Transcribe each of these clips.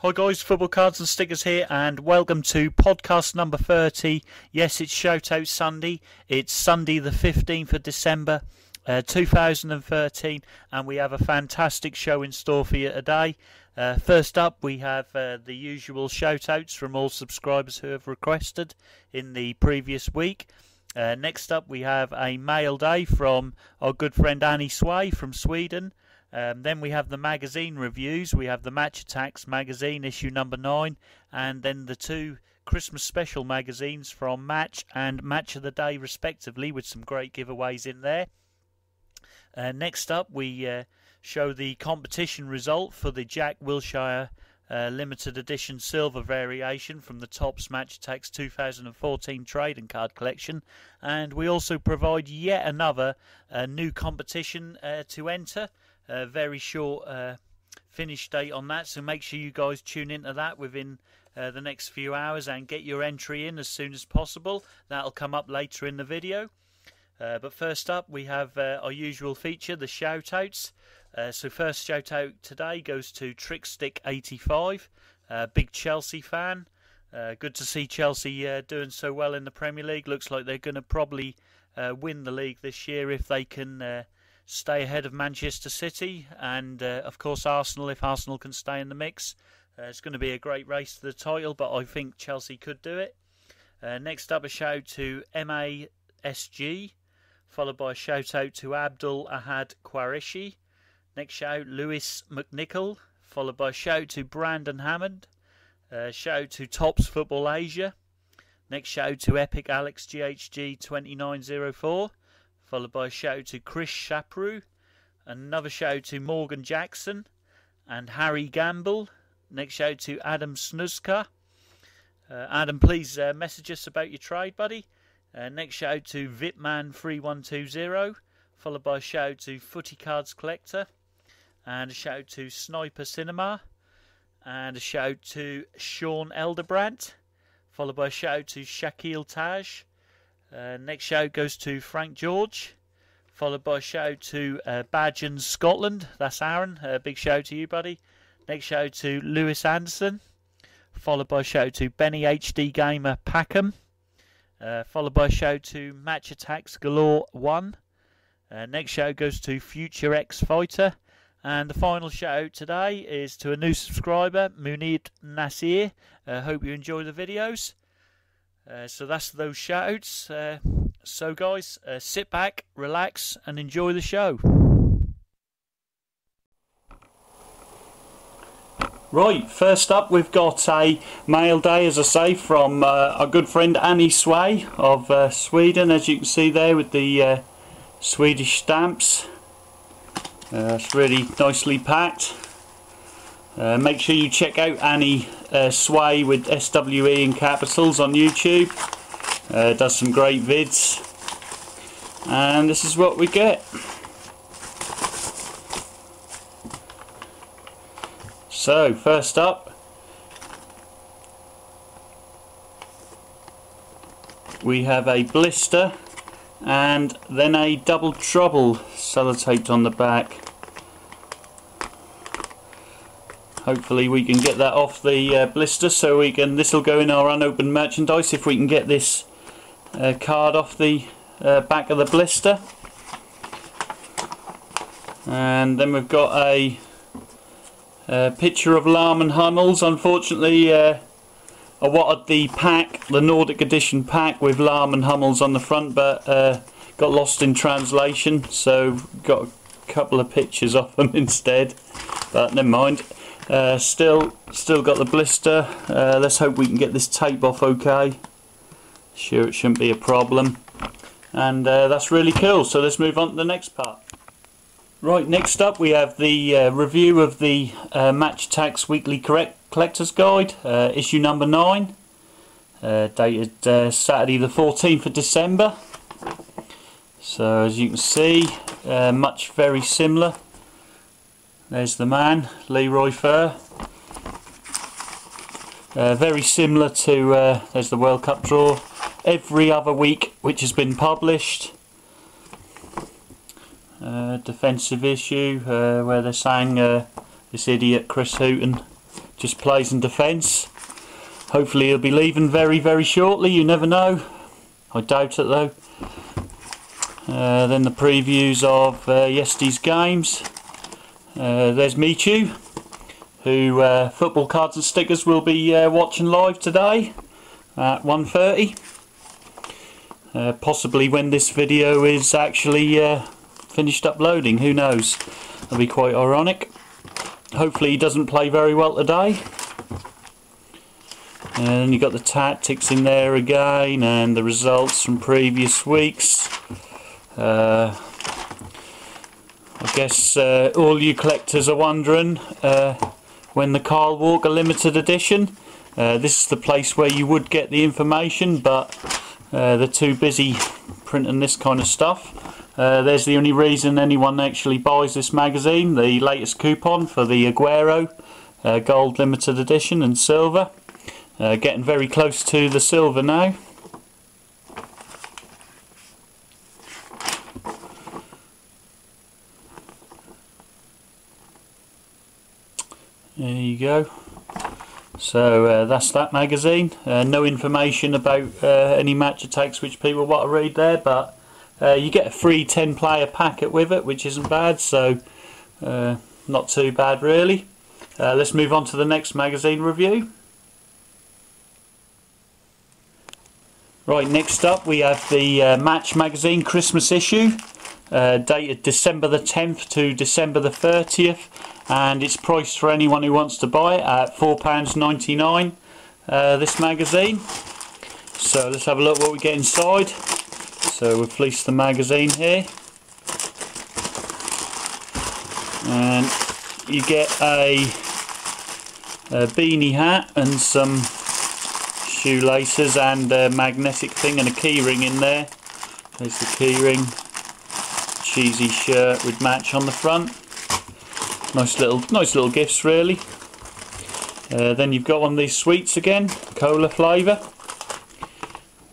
Hi guys, Football Cards and Stickers here, and welcome to podcast number 30. Yes, it's Shoutout Sunday. It's Sunday the 15th of December 2013, and we have a fantastic show in store for you today. First up, we have the usual shoutouts from all subscribers who have requested in the previous week. Next up, we have a mail day from our good friend AnnieSWE from Sweden. Then we have the magazine reviews. We have the Attax magazine, issue number 9, and then the two Christmas special magazines from Match and Match of the Day, respectively, with some great giveaways in there. Next up, we show the competition result for the Jack Wilshere limited edition silver variation from the Topps Match Attax 2014 trading card collection, and we also provide yet another new competition to enter. Very short finish date on that, so make sure you guys tune into that within the next few hours and get your entry in as soon as possible. That'll come up later in the video. But first up, we have our usual feature, the shoutouts. So first shout out today goes to Trickstick85, big Chelsea fan. Good to see Chelsea doing so well in the Premier League. Looks like they're going to probably win the league this year if they can stay ahead of Manchester City, and of course Arsenal, if Arsenal can stay in the mix. It's going to be a great race to the title, but I think Chelsea could do it. Next up, a shout to MAILDAY, followed by a shout out to Abdul Ahad Quarishi. Next shout, Lewis McNichol, followed by a shout to Brandon Hammond. Shout to Topps Football Asia. Next shout to Epic Alex GHG 2904. Followed by a shout to Chris Shapru, another shout to Morgan Jackson and Harry Gamble. Next shout to Adam Snuzka. Adam, please message us about your trade, buddy. Next shout to Vitman3120, followed by a shout to Footy Cards Collector, and a shout to Sniper Cinema, and a shout to Sean Elderbrandt, followed by a shout to Shakil Taj. Next shout goes to Frank George, followed by a shout to Badgens Scotland. That's Aaron. Big shout to you, buddy. Next shout to Lewis Anderson, followed by a shout to Benny HD Gamer Packham, followed by a shout to Match Attax Galore 1. Next shout goes to Future X Fighter, and the final shout out today is to a new subscriber, Munid Nasir. Hope you enjoy the videos. So that's those shoutouts. So guys, sit back, relax, and enjoy the show. Right, first up we've got a mail day, as I say, from our good friend AnnieSWE of Sweden, as you can see there with the Swedish stamps. It's really nicely packed. Make sure you check out AnnieSWE with SWE in capitals on YouTube. Does some great vids, and this is what we get. So first up, we have a blister and then a double trouble sellotaped on the back. Hopefully we can get that off the blister, so we can. This will go in our unopened merchandise if we can get this card off the back of the blister. And then we've got a picture of Lahm & Hummels. Unfortunately, I wanted the pack, the Nordic Edition pack with Lahm & Hummels on the front, but got lost in translation, so got a couple of pictures of them instead. But never mind. Still got the blister. Let's hope we can get this tape off okay. Sure, it shouldn't be a problem. And that's really cool. So let's move on to the next part. Right, next up we have the review of the Match Attax Weekly Collector's Guide, issue number 9, dated Saturday the 14th of December. So as you can see, much very similar. There's the man, Leroy Fer. Very similar to, there's the World Cup draw, every other week which has been published. Defensive issue where they're saying this idiot Chris Hooton just plays in defence. Hopefully he'll be leaving very, very shortly, you never know. I doubt it though. Then the previews of yesterday's games. There's Michu, who Football Cards and Stickers will be watching live today at 1:30. Possibly when this video is actually finished uploading, who knows. That'll be quite ironic. Hopefully he doesn't play very well today. And then you've got the tactics in there again, and the results from previous weeks. I guess all you collectors are wondering when the Kyle Walker limited edition. This is the place where you would get the information, but they're too busy printing this kind of stuff. There's the only reason anyone actually buys this magazine, the latest coupon for the Aguero Gold Limited Edition and Silver. Getting very close to the silver now. There you go. So that's that magazine. No information about any match attacks which people want to read there, but you get a free 10-player packet with it, which isn't bad, so not too bad really. Let's move on to the next magazine review. Right, next up we have the Match magazine Christmas issue, dated December the 10th to December the 30th, and it's priced for anyone who wants to buy it at £4.99, this magazine. So let's have a look what we get inside. So we've fleeced the magazine here, and you get a beanie hat and some shoelaces and a magnetic thing and a key ring in there. There's the key ring. Cheesy shirt with Match on the front. Nice little gifts really. Then you've got one of these sweets again, cola flavour.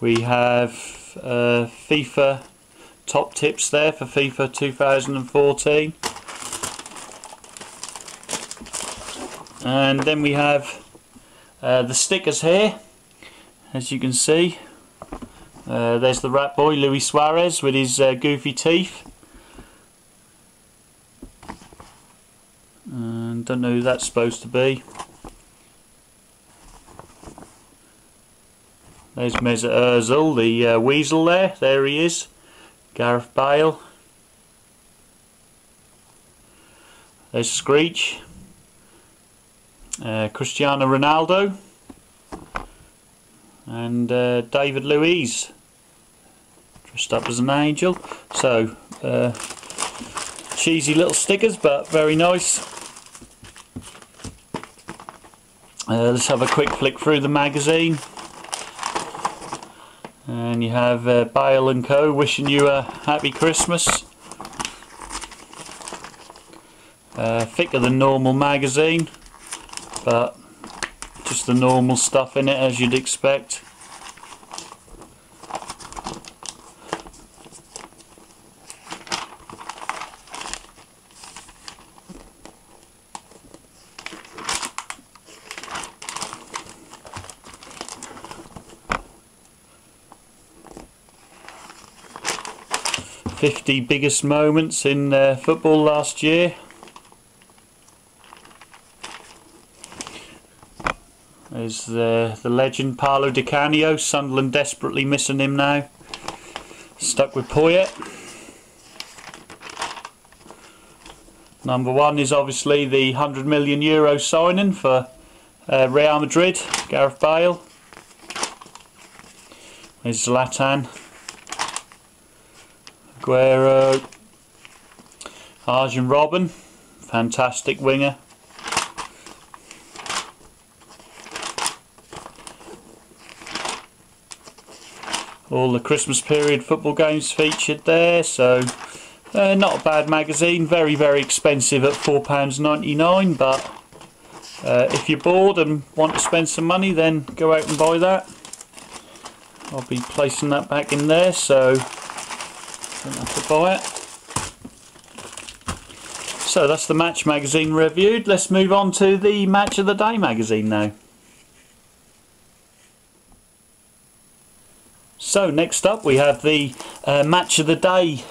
We have FIFA top tips there for FIFA 2014. And then we have the stickers here. As you can see, there's the rat boy Luis Suarez with his goofy teeth. And don't know who that's supposed to be. There's Mesut Ozil, the weasel there. There he is. Gareth Bale. There's Screech. Cristiano Ronaldo. And David Luiz, dressed up as an angel. So cheesy little stickers, but very nice. Let's have a quick flick through the magazine, and you have Bale and Co wishing you a happy Christmas. Thicker than normal magazine, but just the normal stuff in it as you'd expect. "50 biggest moments in football last year." There's the legend Paolo Di Canio. Sunderland desperately missing him now. Stuck with Poyet. Number one is obviously the €100 million signing for Real Madrid, Gareth Bale. There's Zlatan, Aguero, Arjen Robben, fantastic winger. All the Christmas period football games featured there, so not a bad magazine. Very, very expensive at £4.99, but if you're bored and want to spend some money, then go out and buy that. I'll be placing that back in there, so don't have to buy it. So that's the match magazine reviewed. Let's move on to the match of the day magazine now. So next up we have the match of the day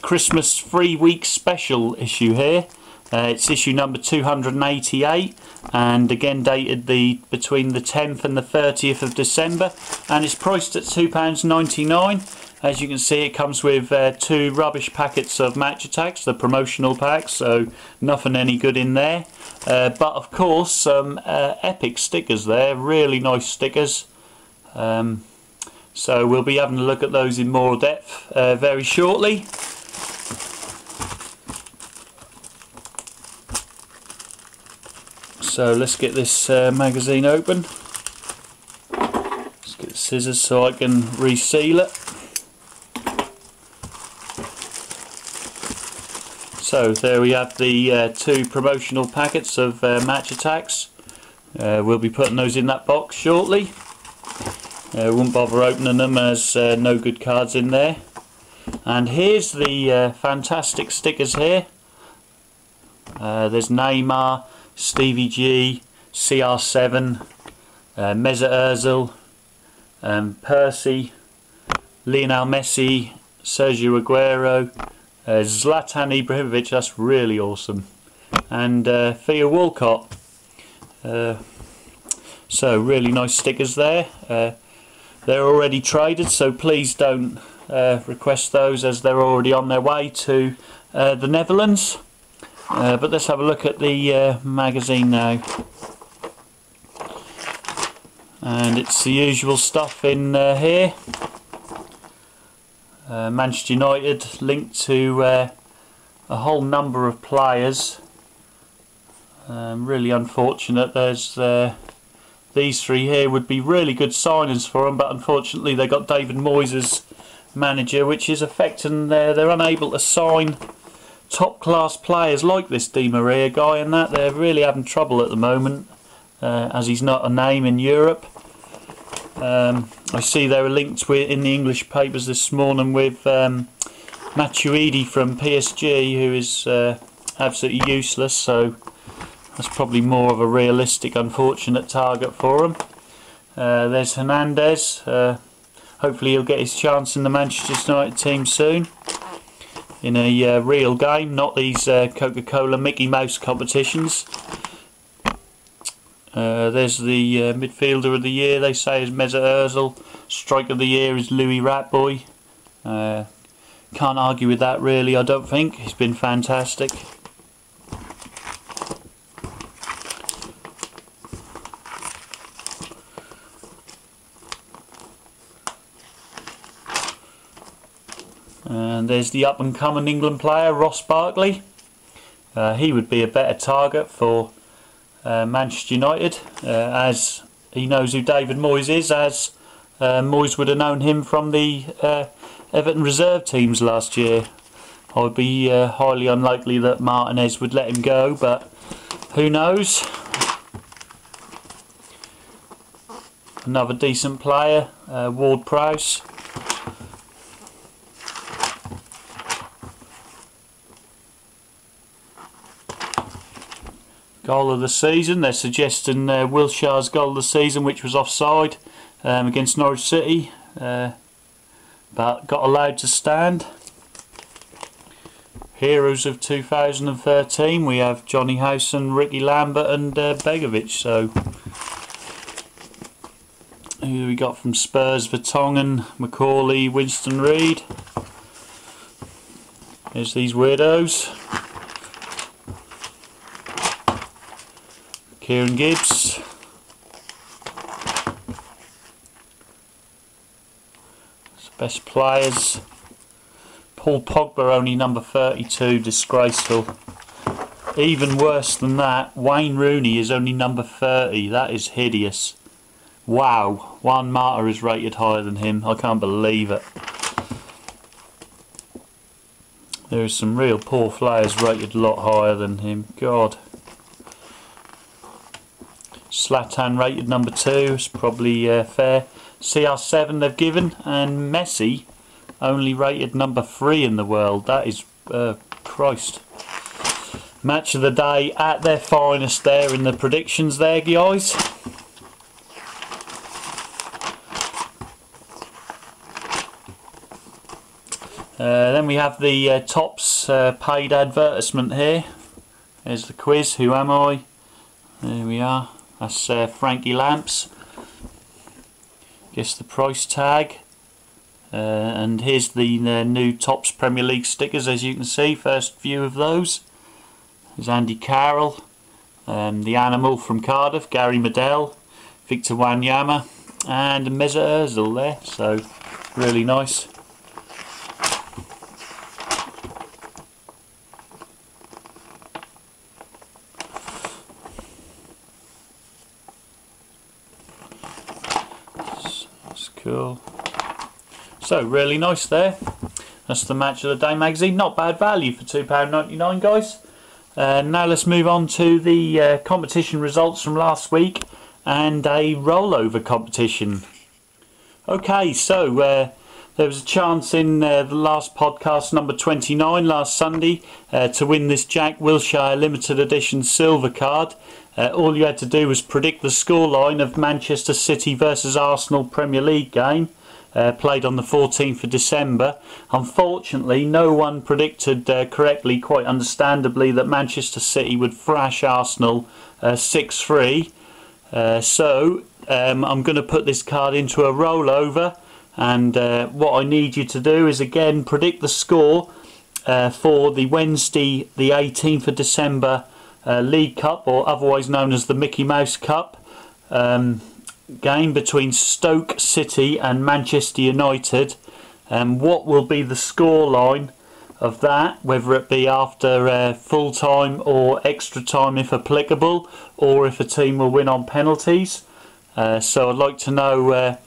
Christmas 3 week special issue here. It's issue number 288 and again dated between the 10th and the 30th of December, and it's priced at £2.99. As you can see, it comes with 2 rubbish packets of match attacks, the promotional packs, so nothing any good in there. But of course some epic stickers there, really nice stickers. So we'll be having a look at those in more depth very shortly. So let's get this magazine open. Let's get the scissors so I can reseal it. So there we have the 2 promotional packets of match attacks. We'll be putting those in that box shortly. Won't bother opening them as no good cards in there. And here's the fantastic stickers here. There's Neymar, Stevie G, CR7, Mesut Ozil, Percy, Lionel Messi, Sergio Aguero, Zlatan Ibrahimovic, that's really awesome, and Theo Walcott. So really nice stickers there. They're already traded, so please don't request those as they're already on their way to the Netherlands. But let's have a look at the magazine now. And it's the usual stuff in here. Manchester United linked to a whole number of players. Really unfortunate. There's these 3 here would be really good signings for them, but unfortunately they got David Moyes as manager, which is affecting they're unable to sign top class players like this Di Maria guy, and that they're really having trouble at the moment as he's not a name in Europe. I see they were linked with in the English papers this morning with Matuidi from PSG, who is absolutely useless, so that's probably more of a realistic unfortunate target for him. There's Hernandez. Hopefully he'll get his chance in the Manchester United team soon, in a real game, not these Coca-Cola Mickey Mouse competitions. There's the midfielder of the year, they say, is Mesut Ozil. Striker of the year is Louis Ratboy. Can't argue with that really, I don't think. He's been fantastic. And there's the up-and-coming England player, Ross Barkley. He would be a better target for Manchester United, as he knows who David Moyes is, as Moyes would have known him from the Everton reserve teams last year. I would be highly unlikely that Martinez would let him go, but who knows. Another decent player, Ward-Prowse. Goal of the season, they're suggesting Wilshere's goal of the season, which was offside against Norwich City, but got allowed to stand. Heroes of 2013, we have Johnny Howson, Ricky Lambert and Begovic. So who we got from Spurs? Vertonghen, Macaulay, Winston Reid. There's these weirdos. Kieran Gibbs. Best players. Paul Pogba only number 32, disgraceful. Even worse than that, Wayne Rooney is only number 30, that is hideous. Wow, Juan Mata is rated higher than him, I can't believe it. There are some real poor players rated a lot higher than him, God. Zlatan rated number 2, it's probably fair. CR7 they've given, and Messi only rated number 3 in the world. That is Christ. Match of the day at their finest there in the predictions there, guys. Then we have the Topps paid advertisement here. There's the quiz, who am I? There we are. That's Frankie Lamps. Guess the price tag. And here's the new Topps Premier League stickers, as you can see. First view of those. There's Andy Carroll. The Animal from Cardiff, Gary Medell. Victor Wanyama. And Mesut Ozil there. So, really nice. Cool. So really nice there. That's the Match of the Day magazine. Not bad value for £2.99, guys. Now let's move on to the competition results from last week and a rollover competition. Okay, so there was a chance in the last podcast, number 29, last Sunday, to win this Jack Wilshere limited edition silver card. All you had to do was predict the scoreline of Manchester City versus Arsenal Premier League game, played on the 14th of December. Unfortunately, no one predicted correctly, quite understandably, that Manchester City would thrash Arsenal 6-3. So I'm going to put this card into a rollover, and what I need you to do is again predict the score for the Wednesday the 18th of December League Cup, or otherwise known as the Mickey Mouse Cup, game between Stoke City and Manchester United. What will be the scoreline of that, whether it be after full time or extra time if applicable, or if a team will win on penalties. So I'd like to know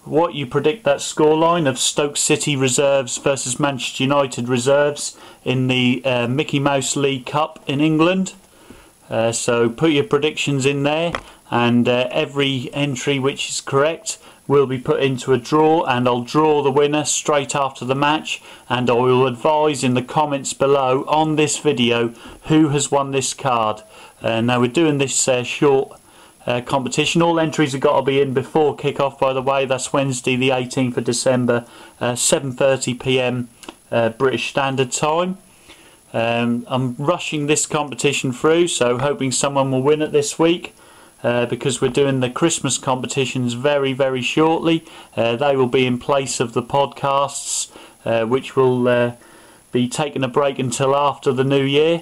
what you predict that scoreline of Stoke City reserves versus Manchester United reserves in the Mickey Mouse League Cup in England. So put your predictions in there, and every entry which is correct will be put into a draw, and I'll draw the winner straight after the match, and I will advise in the comments below on this video who has won this card. Now we're doing this short competition. All entries have got to be in before kick-off, by the way. That's Wednesday the 18th of December, 7:30 PM British Standard Time. I'm rushing this competition through, so hoping someone will win it this week, because we're doing the Christmas competitions very shortly. They will be in place of the podcasts, which will be taking a break until after the new year,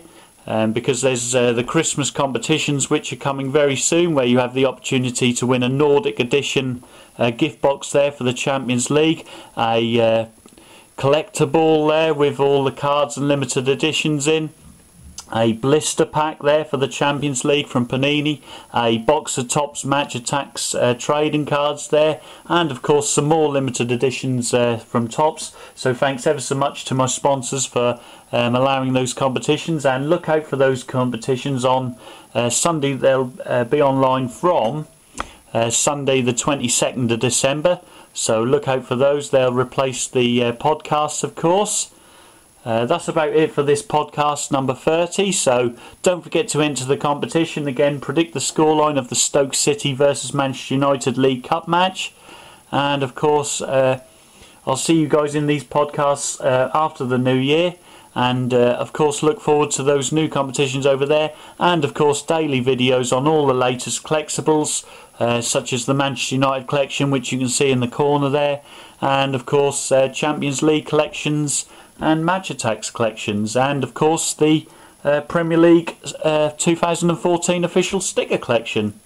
because there's the Christmas competitions which are coming very soon, where you have the opportunity to win a Nordic Edition gift box there for the Champions League, a collector ball there with all the cards and limited editions in, a blister pack there for the Champions League from Panini, a box of Topps Match Attax trading cards there, and of course some more limited editions from Topps. So thanks ever so much to my sponsors for allowing those competitions, and look out for those competitions on Sunday. They'll be online from Sunday the 22nd of December. So look out for those. They'll replace the podcasts, of course. That's about it for this podcast number 30. So don't forget to enter the competition. Again, predict the scoreline of the Stoke City versus Manchester United League Cup match. And of course, I'll see you guys in these podcasts after the new year. And of course, look forward to those new competitions over there. And of course, daily videos on all the latest collectibles, such as the Manchester United collection, which you can see in the corner there, and of course Champions League collections and Match Attax collections, and of course the Premier League 2014 official sticker collection.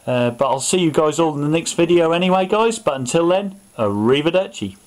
But I'll see you guys all in the next video anyway, guys. But until then, arrivederci.